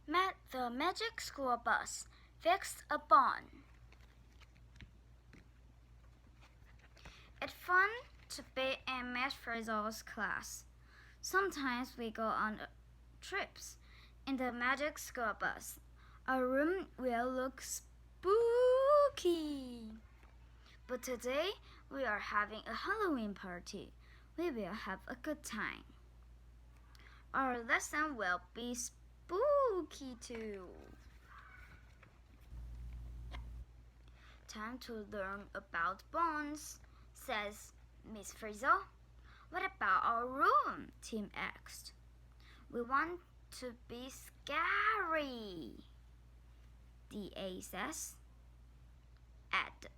The magic school bus fixed a bond. It's fun to be in Miss Frizzle's class. Sometimes we go on trips in the magic school bus. Our room will look spooky. But today we are having a Halloween party. We will have a good time. Our lesson will be spooky too. Time to learn about bonds, says Miss Frizzle. What about our room? Tim asked. We want to be scary, DA says. Ed.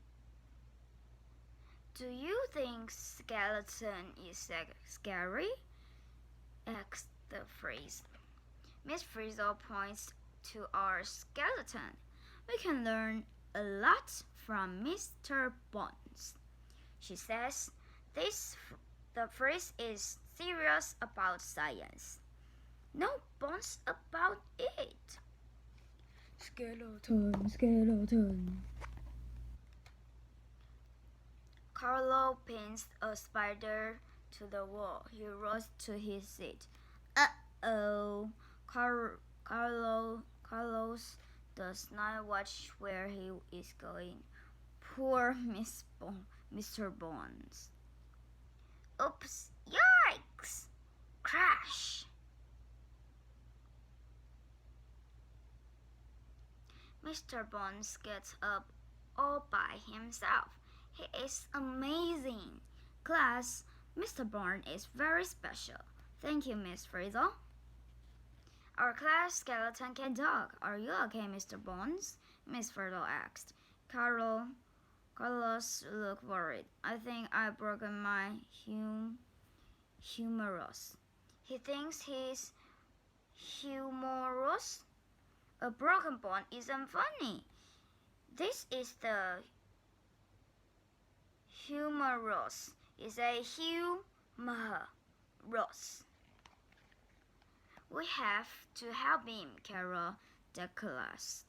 Do you think skeleton is scary? Asked the Freeze. Miss Frizzle points to our skeleton. We can learn a lot from Mr. Bones. She says the Freeze is serious about science. No bones about it. Skeleton, skeleton. Carlo pins a spider to the wall. He rolls to his seat. Uh-oh. Carlos does not watch where he is going. Poor Mr. Bones. Oops. Yikes. Crash. Mr. Bones gets up all by himself. He is amazing. Class, Mr. Bones is very special. Thank you, Miss Frizzle. Our class skeleton can talk. Are you okay, Mr. Bones? Miss Frizzle asked. Carlos looked worried. I think I've broken my humerus. He thinks he's humorous? A broken bone isn't funny. This is the humerus. It's a humerus. We have to help him, Carol, the class.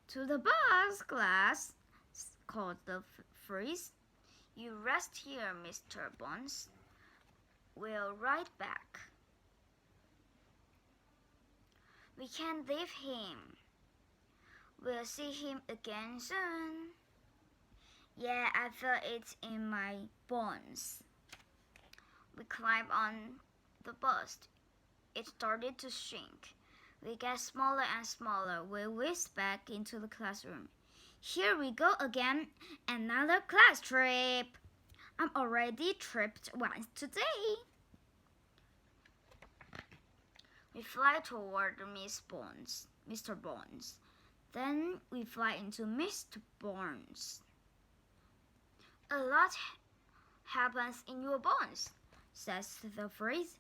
To the bus, class, called the Freeze. You rest here, Mr. Bones. We'll ride back. We can't leave him. We'll see him again soon. Yeah, I feel it in my bones. We climbed on the bus. It started to shrink. We get smaller and smaller. We whisk back into the classroom. Here we go again, another class trip. I'm already tripped once today. We fly toward Mr. Bones. Then we fly into Mr. Bones. A lot happens in your bones, says the Freeze.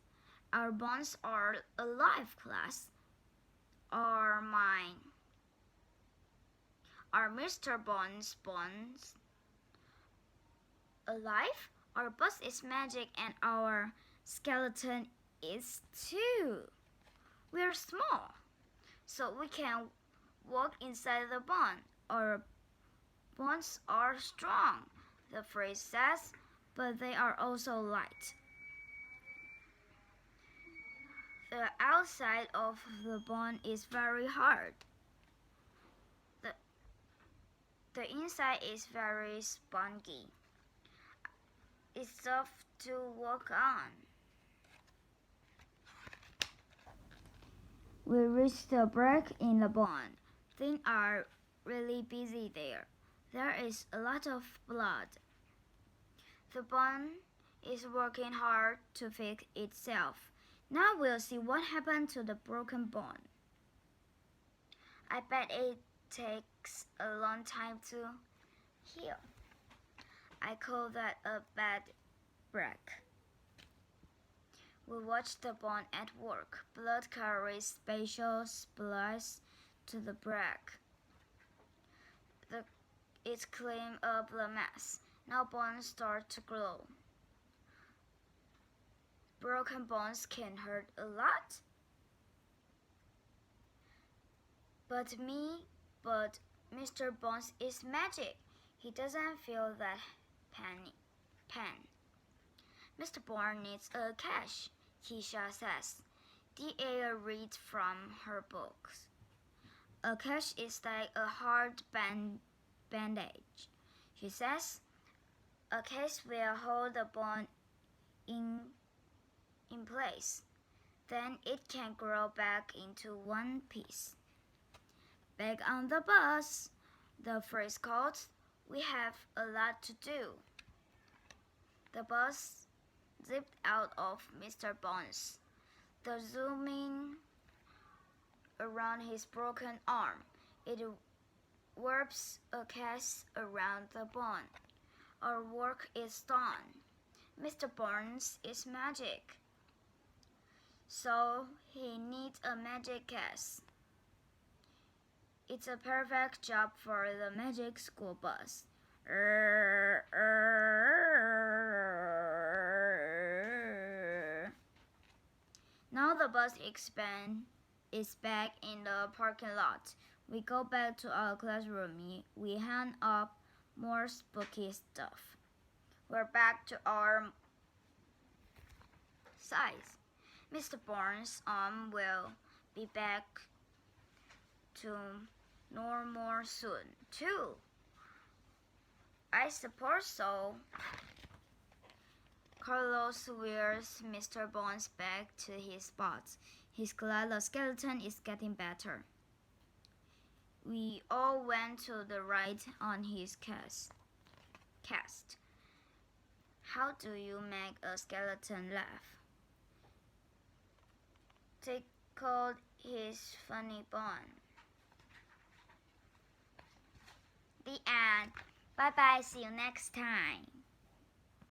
Our bones are alive, class. Are mine. Are Mr. Bones' bones alive? Our bus is magic and our skeleton is too. We're small, so we can walk inside the bone. Our bones are strong, the Freeze says, but they are also light. The outside of the bone is very hard. The inside is very spongy. It's tough to walk on. We reach the break in the bone. Things are really busy there. There is a lot of blood. The bone is working hard to fix itself. Now we'll see what happened to the broken bone. I bet it takes a long time to heal. I call that a bad break. We watch the bone at work. Blood carries special splice to the break. It cleans up the mess. Now bones start to glow. Broken bones can hurt a lot. But Mr. Bones is magic. He doesn't feel that pain. Mr. Bourne needs a cash, Keisha says. The reads from her books. A cash is like a hard bandage, she says. A cash will hold the bone in place. Then it can grow back into one piece. Back on the bus, the phrase called, we have a lot to do. The bus zipped out of Mr. Bones, the zooming around his broken arm. It warps a cast around the bone. Our work is done. Mr. Bones is magic, so he needs a magic cast. It's a perfect job for the magic school bus. Now the bus is back in the parking lot. We go back to our classroom. We hand up more spooky stuff. We're back to our size. Mr. Bourne's arm will be back to normal soon, too. I suppose so. Carlos wheels Mr. Bones back to his spot. He's glad the skeleton is getting better. We all went to the right on his cast. How do you make a skeleton laugh? Tickled his funny bone. The end. Bye bye. See you next time.